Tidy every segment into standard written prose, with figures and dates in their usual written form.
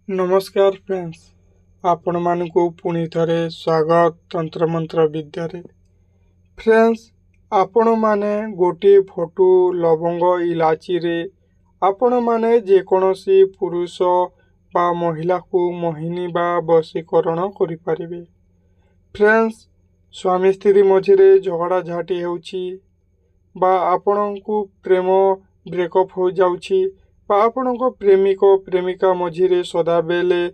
नमस्कार फ्रेंड्स, आपण मानकु पुणी थरे स्वागत तंत्र मंत्र विद्यारे। फ्रेंड्स, आपण माने गोटे फोटो लवंग इलाची रे आपण माने जेकोसी पुरुष बा महिला को मोहिनी बा वशीकरण करि परिबे। फ्रेंड्स, स्वामी स्त्री मझिरे झगड़ा झाटी होउची बा आपणଙ୍କୁ प्रेम ब्रेकअप हो जाउची बा आपणଙ୍କ प्रेमिक प्रेमिका मझिरे सदाबेले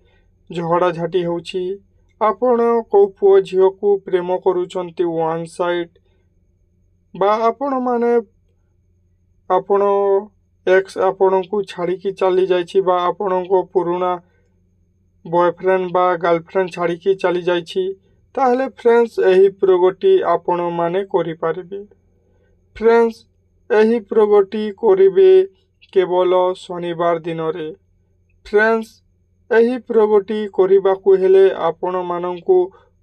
झगड़ा झाटी होउची। आपण को पुओ झियो को प्रेम करूचंती वन साइड बा आपण माने आपण एक्स आपणଙ୍କୁ छाड़ी चली जाइछि बा आपणଙ୍କ पुराना बॉयफ्रेंड बा गर्लफ्रेंड छाड़ी चली जाइछि ताहले फ्रेंड्स एही प्रगति आपण माने करि पारिबे। फ्रेंड्स, एही प्रगति करिबे केवल शनिवार दिन रे। फ्रेंड्स, एही प्रगति करिबाकु हेले आपण मानंकु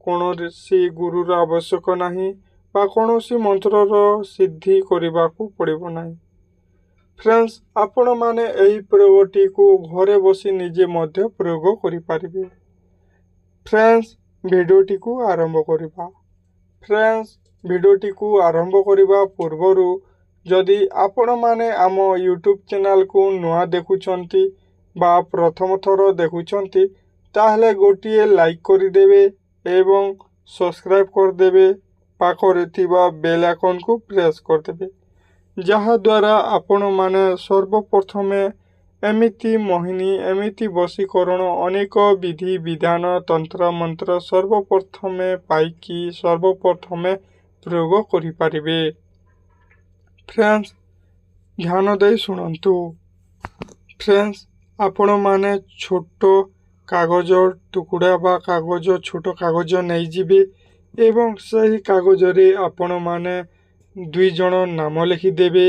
कोनोसी गुरुर आवश्यक नाही बा कोनोसी मंत्रर सिद्धि करिबाकु पड़िबो नाही। फ्रेंड्स, आपण माने एही प्रगति को घरे बसी निजे मध्य प्रयोग करि पारिबे। फ्रेंड्स, भिडियोटी को आरंभ करिबा। फ्रेंड्स, भिडियोटी को आरंभ करिबा पूर्वरु जदि आपण माने आम यूट्यूब चैनल को नुआ देखुचंती बा प्रथम थर देखुचंती ताहले गोटिए लाइक करि देबे एवं सब्सक्राइब कर देबे, पाखरे थिबा बेल आइकन को प्रेस कर देबे, जहा द्वारा आपण माने सर्वप्रथमे एमिति मोहिनी एमिति वशीकरण अनेक विधि विधान तंत्र मंत्र सर्वप्रथमे पाइकी सर्वप्रथमे प्रयोग करि पारिबे। फ्रेंड्स, ध्यान दे सुनंतु। फ्रेंड्स, आपण माने छोट कागज टुकुड़ा बा कागज छोट कागज नहीं जिबे एवं सही कागज रे आपण माने 2 जन नाम लिखि देबे,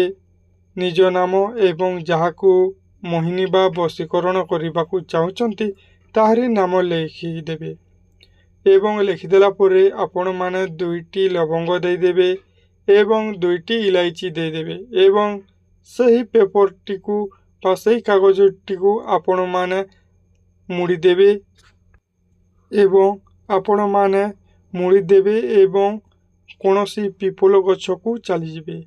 निज नाम एवं जहाकू मोहिनी बा वशीकरण करबाकू चाहुचंती ताहारी नाम लिखि देबे एवं लिखिदेला परे आपण माने 2टी लवंग दे देबे एवं 2टी इलायची दे देबे एवं सही पेपर टिकू बा सही कागज टिकू आपण माने मुड़ी देबे एवं आपण माने मुड़ी देबे एवं कोनोसी पिपल गछ को चली जिबे।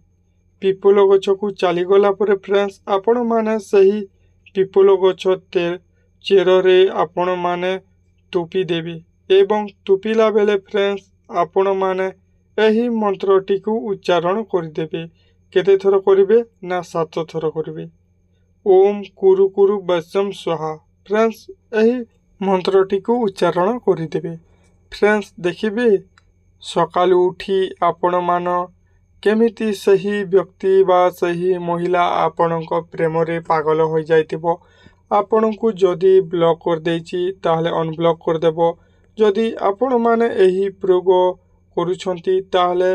पिपल गछ को चली गला परे फ्रेंड्स, आपण माने सही पिपल गछ चेर रे आपण माने टोपी देबे एवं टोपीला बेले फ्रेंड्स आपण माने एही मंत्रटी को उच्चारण करदेबे। केते थर करिवे ना 7 थर करिवे। ओम कुरु कुरु वश्यम स्वाहा। फ्रेंड्स, एही मंत्रटी को उच्चारण करदेबे। फ्रेंड्स, देखिबे सकालु उठी आपण मान केमिति सही व्यक्ति बा सही महिला आपणक प्रेम रे पागल हो जाइतिबो। आपणकु जदि ब्लॉक कर देछि ताहले अनब्लॉक कर देबो। जदि आपण माने एही प्रयोग करूछंती ताहले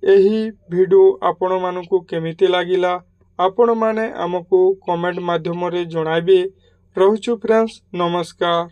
एही वीडियो आपण मानकु केमिति लागिला आपण माने हमकु कमेंट माध्यम रे जणाइबे। रहूछु फ्रेंड्स, नमस्कार।